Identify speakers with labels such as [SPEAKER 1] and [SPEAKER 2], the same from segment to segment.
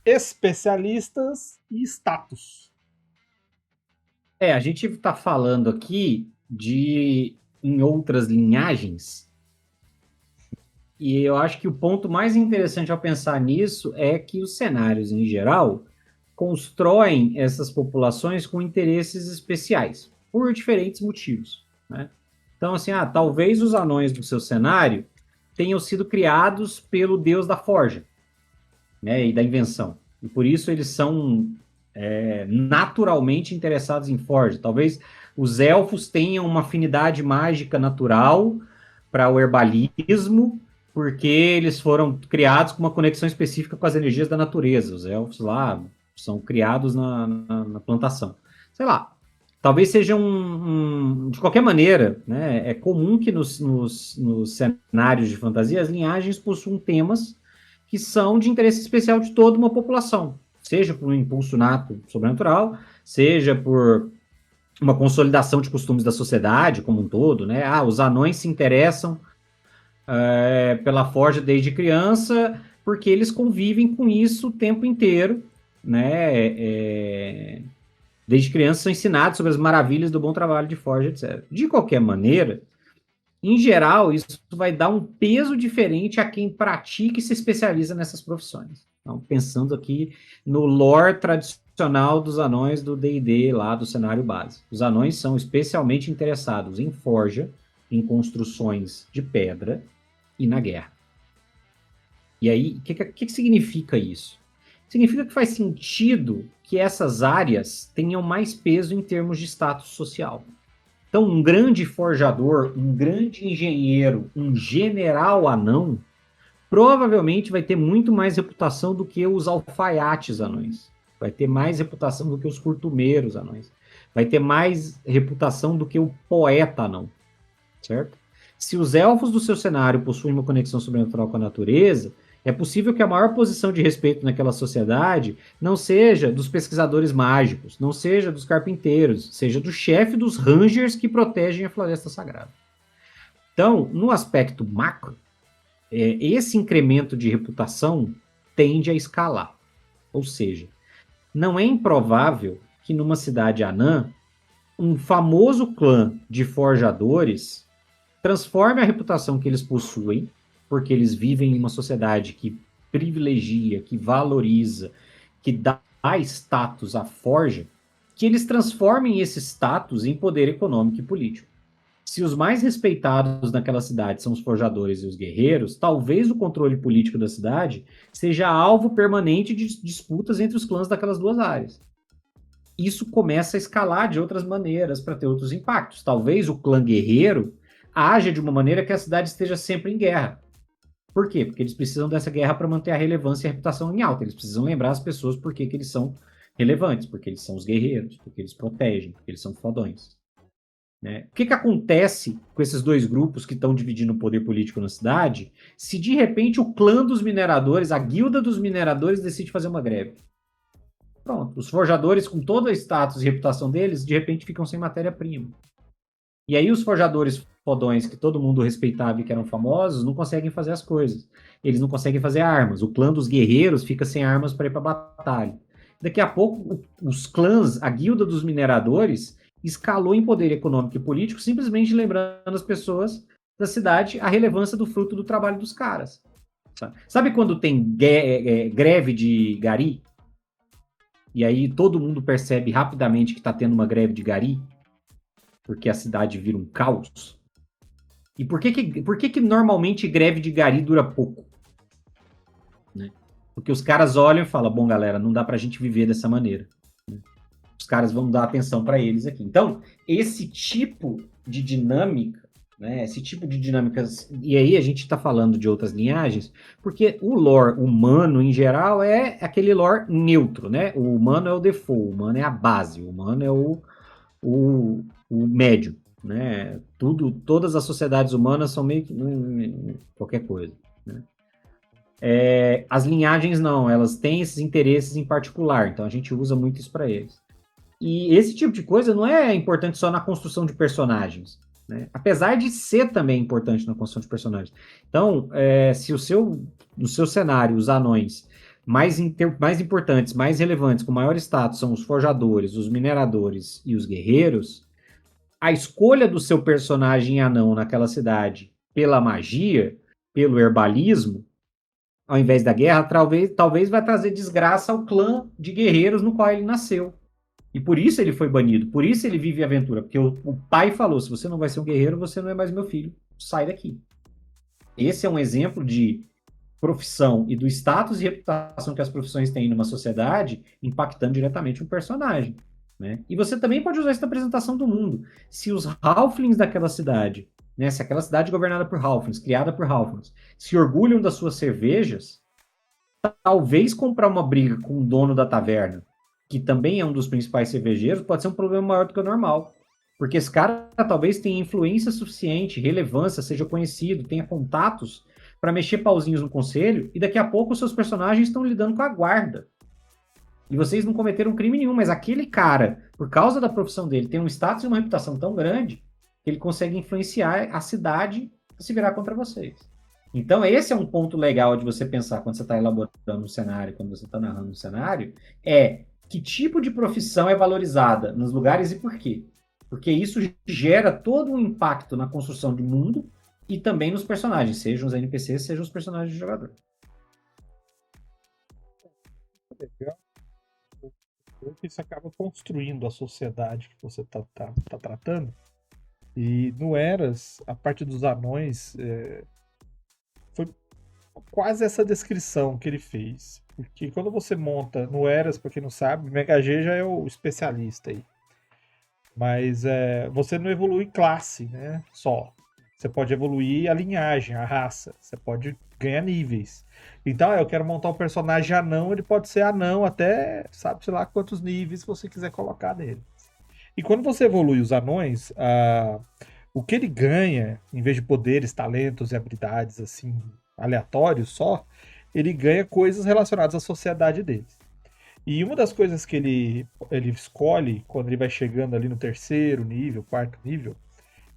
[SPEAKER 1] especialistas e status.
[SPEAKER 2] A gente está falando aqui em outras linhagens, e eu acho que o ponto mais interessante ao pensar nisso é que os cenários, em geral, constroem essas populações com interesses especiais, por diferentes motivos, né? Então, assim, talvez os anões do seu cenário tenham sido criados pelo deus da forja, né, e da invenção. E por isso eles são naturalmente interessados em forja. Talvez os elfos tenham uma afinidade mágica natural para o herbalismo, porque eles foram criados com uma conexão específica com as energias da natureza. Os elfos lá são criados na plantação. Sei lá. Talvez seja de qualquer maneira, né? É comum que nos cenários de fantasia as linhagens possuam temas que são de interesse especial de toda uma população, seja por um impulso nato sobrenatural, seja por uma consolidação de costumes da sociedade como um todo, né? Os anões se interessam pela forja desde criança porque eles convivem com isso o tempo inteiro, né? Desde criança são ensinados sobre as maravilhas do bom trabalho de forja, etc. De qualquer maneira, em geral, isso vai dar um peso diferente a quem pratica e se especializa nessas profissões. Então, pensando aqui no lore tradicional dos anões do D&D, lá do cenário base. Os anões são especialmente interessados em forja, em construções de pedra e na guerra. E aí, o que significa isso? Significa que faz sentido que essas áreas tenham mais peso em termos de status social. Então, um grande forjador, um grande engenheiro, um general anão, provavelmente vai ter muito mais reputação do que os alfaiates anões. Vai ter mais reputação do que os curtumeiros anões. Vai ter mais reputação do que o poeta anão, certo? Se os elfos do seu cenário possuem uma conexão sobrenatural com a natureza, é possível que a maior posição de respeito naquela sociedade não seja dos pesquisadores mágicos, não seja dos carpinteiros, seja do chefe dos rangers que protegem a floresta sagrada. Então, no aspecto macro, esse incremento de reputação tende a escalar. Ou seja, não é improvável que numa cidade anã, um famoso clã de forjadores transforme a reputação que eles possuem, porque eles vivem em uma sociedade que privilegia, que valoriza, que dá status à forja, que eles transformem esse status em poder econômico e político. Se os mais respeitados naquela cidade são os forjadores e os guerreiros, talvez o controle político da cidade seja alvo permanente de disputas entre os clãs daquelas duas áreas. Isso começa a escalar de outras maneiras para ter outros impactos. Talvez o clã guerreiro haja de uma maneira que a cidade esteja sempre em guerra. Por quê? Porque eles precisam dessa guerra para manter a relevância e a reputação em alta. Eles precisam lembrar as pessoas por que eles são relevantes, porque eles são os guerreiros, porque eles protegem, porque eles são fodões. Né? O que acontece com esses dois grupos que estão dividindo o poder político na cidade se de repente o clã dos mineradores, a guilda dos mineradores, decide fazer uma greve? Pronto, os forjadores, com todo o status e reputação deles, de repente ficam sem matéria-prima. E aí os forjadores fodões que todo mundo respeitava e que eram famosos não conseguem fazer as coisas. Eles não conseguem fazer armas. O clã dos guerreiros fica sem armas para ir para batalha. Daqui a pouco, os clãs, a guilda dos mineradores, escalou em poder econômico e político, simplesmente lembrando as pessoas da cidade a relevância do fruto do trabalho dos caras. Sabe quando tem greve de gari? E aí todo mundo percebe rapidamente que está tendo uma greve de gari? Porque a cidade vira um caos? E por que normalmente greve de gari dura pouco? Né? Porque os caras olham e falam, bom, galera, não dá pra gente viver dessa maneira. Né? Os caras vão dar atenção para eles aqui. Então, esse tipo de dinâmica, né, esse tipo de dinâmicas, e aí a gente está falando de outras linhagens, porque o lore humano, em geral, é aquele lore neutro, né? O humano é o default, o humano é a base, o humano é o médio, né? Todas as sociedades humanas são meio que qualquer coisa, né? As linhagens não, elas têm esses interesses em particular, então a gente usa muito isso para eles. E esse tipo de coisa não é importante só na construção de personagens, né? Apesar de ser também importante na construção de personagens. Então, se no seu cenário os anões mais importantes, mais relevantes, com maior status, são os forjadores, os mineradores e os guerreiros, a escolha do seu personagem anão naquela cidade pela magia, pelo herbalismo, ao invés da guerra, talvez vai trazer desgraça ao clã de guerreiros no qual ele nasceu. E por isso ele foi banido, por isso ele vive a aventura, porque o pai falou: se você não vai ser um guerreiro, você não é mais meu filho, sai daqui. Esse é um exemplo de profissão e do status e reputação que as profissões têm numa sociedade impactando diretamente um personagem. Né? E você também pode usar essa apresentação do mundo. Se os halflings daquela cidade, né, se aquela cidade governada por halflings, criada por halflings, se orgulham das suas cervejas, talvez comprar uma briga com o dono da taverna, que também é um dos principais cervejeiros, pode ser um problema maior do que o normal. Porque esse cara talvez tenha influência suficiente, relevância, seja conhecido, tenha contatos para mexer pauzinhos no conselho, e daqui a pouco os seus personagens estão lidando com a guarda. E vocês não cometeram crime nenhum, mas aquele cara, por causa da profissão dele, tem um status e uma reputação tão grande que ele consegue influenciar a cidade a se virar contra vocês. Então, esse é um ponto legal de você pensar quando você está elaborando um cenário, quando você está narrando um cenário, é que tipo de profissão é valorizada nos lugares e por quê? Porque isso gera todo um impacto na construção de mundo e também nos personagens, sejam os NPCs, sejam os personagens do jogador.
[SPEAKER 1] Legal. Isso acaba construindo a sociedade que você tá tratando. E no Eras, a parte dos anões, foi quase essa descrição que ele fez. Porque quando você monta no Eras, pra quem não sabe, o MHG já é o especialista aí. Mas você não evolui classe, né? Só. Você pode evoluir a linhagem, a raça. Você pode ganhar níveis. Então, eu quero montar um personagem anão, ele pode ser anão até, sabe, sei lá quantos níveis você quiser colocar nele. E quando você evolui os anões, o que ele ganha, em vez de poderes, talentos e habilidades assim aleatórios só, ele ganha coisas relacionadas à sociedade deles. E uma das coisas que ele escolhe quando ele vai chegando ali no terceiro nível, quarto nível,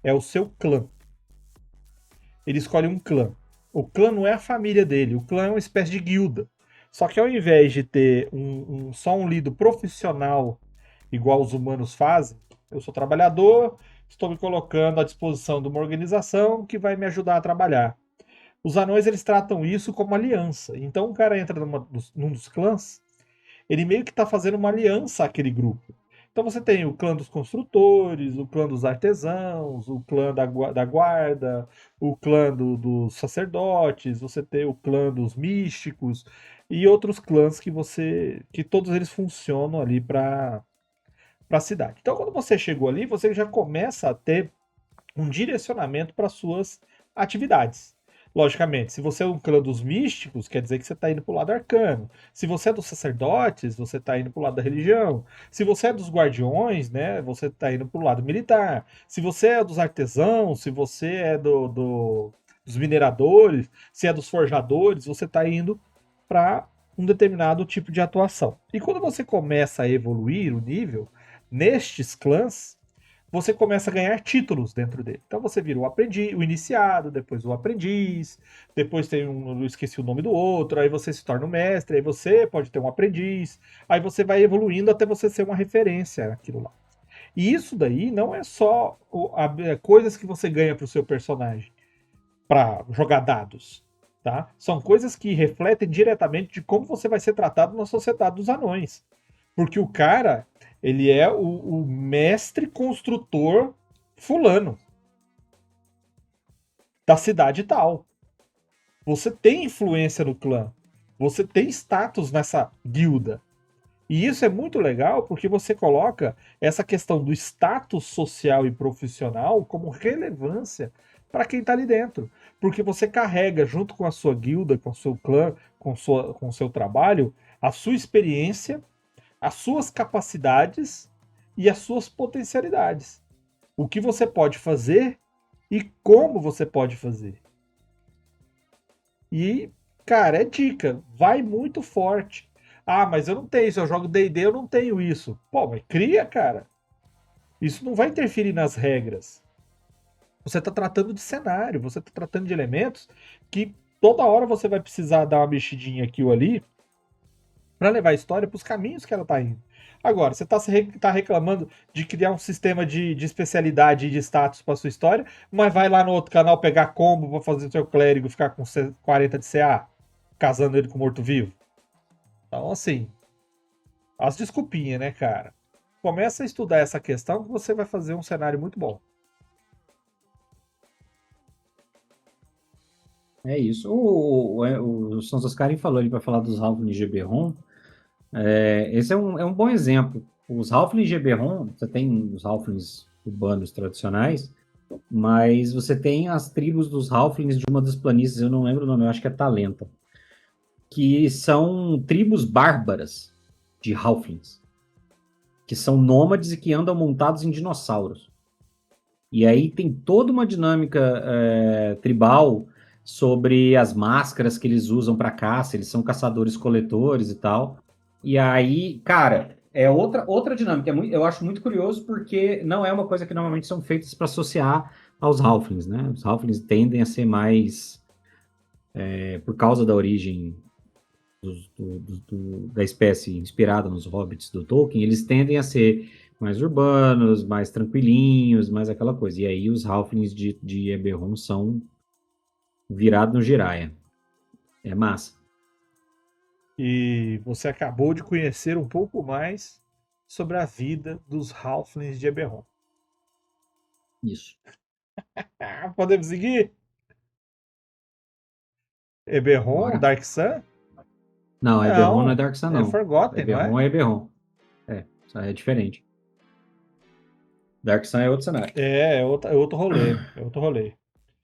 [SPEAKER 1] é o seu clã. Ele escolhe um clã. O clã não é a família dele, o clã é uma espécie de guilda. Só que ao invés de ter só um líder profissional igual os humanos fazem, eu sou trabalhador, estou me colocando à disposição de uma organização que vai me ajudar a trabalhar. Os anões eles tratam isso como aliança. Então o cara entra num dos clãs, ele meio que está fazendo uma aliança àquele grupo. Então você tem o clã dos construtores, o clã dos artesãos, o clã da guarda, o clã dos sacerdotes, você tem o clã dos místicos e outros clãs que todos eles funcionam ali para a cidade. Então quando você chegou ali, você já começa a ter um direcionamento para suas atividades. Logicamente, se você é um clã dos místicos, quer dizer que você está indo para o lado arcano. Se você é dos sacerdotes, você está indo para o lado da religião. Se você é dos guardiões, né, você está indo para o lado militar. Se você é dos artesãos, se você é dos mineradores, se é dos forjadores, você está indo para um determinado tipo de atuação. E quando você começa a evoluir o nível, nestes clãs, você começa a ganhar títulos dentro dele. Então você vira o aprendiz, o iniciado, depois o aprendiz, depois tem eu esqueci o nome do outro, aí você se torna o mestre, aí você pode ter um aprendiz, aí você vai evoluindo até você ser uma referência naquilo lá. E isso daí não é só coisas que você ganha para o seu personagem, para jogar dados, tá? São coisas que refletem diretamente de como você vai ser tratado na sociedade dos anões. Porque o cara, ele é o mestre construtor fulano da cidade tal. Você tem influência no clã. Você tem status nessa guilda. E isso é muito legal porque você coloca essa questão do status social e profissional como relevância para quem está ali dentro. Porque você carrega junto com a sua guilda, com o seu clã, com o seu trabalho, a sua experiência, as suas capacidades e as suas potencialidades. O que você pode fazer e como você pode fazer. E, cara, é dica, vai muito forte. Ah, mas eu não tenho isso, eu jogo D&D, eu não tenho isso. Pô, mas cria, cara. Isso não vai interferir nas regras. Você está tratando de cenário, você está tratando de elementos que toda hora você vai precisar dar uma mexidinha aqui ou ali para levar a história para os caminhos que ela tá indo. Agora, você tá reclamando de criar um sistema de especialidade e de status para sua história, mas vai lá no outro canal pegar combo para fazer seu clérigo ficar com 40 de CA, casando ele com morto-vivo. Então, assim, as desculpinhas, né, cara? Começa a estudar essa questão que você vai fazer um cenário muito bom.
[SPEAKER 2] É isso. O Sons Ascarim falou ali para falar dos Halflings de Eberron. Esse é um bom exemplo. Os Halflings de Eberron, você tem os Halflings urbanos tradicionais, mas você tem as tribos dos Halflings de uma das planícies, eu não lembro o nome, eu acho que é Talenta, que são tribos bárbaras de Halflings, que são nômades e que andam montados em dinossauros. E aí tem toda uma dinâmica tribal sobre as máscaras que eles usam para caça, eles são caçadores-coletores e tal. E aí, cara, é outra dinâmica. Eu acho muito curioso porque não é uma coisa que normalmente são feitas para associar aos Halflings, né? Os Halflings tendem a ser mais, por causa da origem da espécie inspirada nos hobbits do Tolkien, eles tendem a ser mais urbanos, mais tranquilinhos, mais aquela coisa. E aí os Halflings de Eberron são virados no giraia. É massa.
[SPEAKER 1] E você acabou de conhecer um pouco mais sobre a vida dos Halflings de Eberron.
[SPEAKER 2] Isso.
[SPEAKER 1] Podemos seguir? Eberron,
[SPEAKER 2] Bora.
[SPEAKER 1] Dark Sun?
[SPEAKER 2] Não, Eberron não é Dark Sun,
[SPEAKER 1] É
[SPEAKER 2] não.
[SPEAKER 1] Forgotten, não é?
[SPEAKER 2] Eberron é Eberron. Isso aí é diferente. Dark Sun é outro cenário.
[SPEAKER 1] É outro rolê. É outro rolê.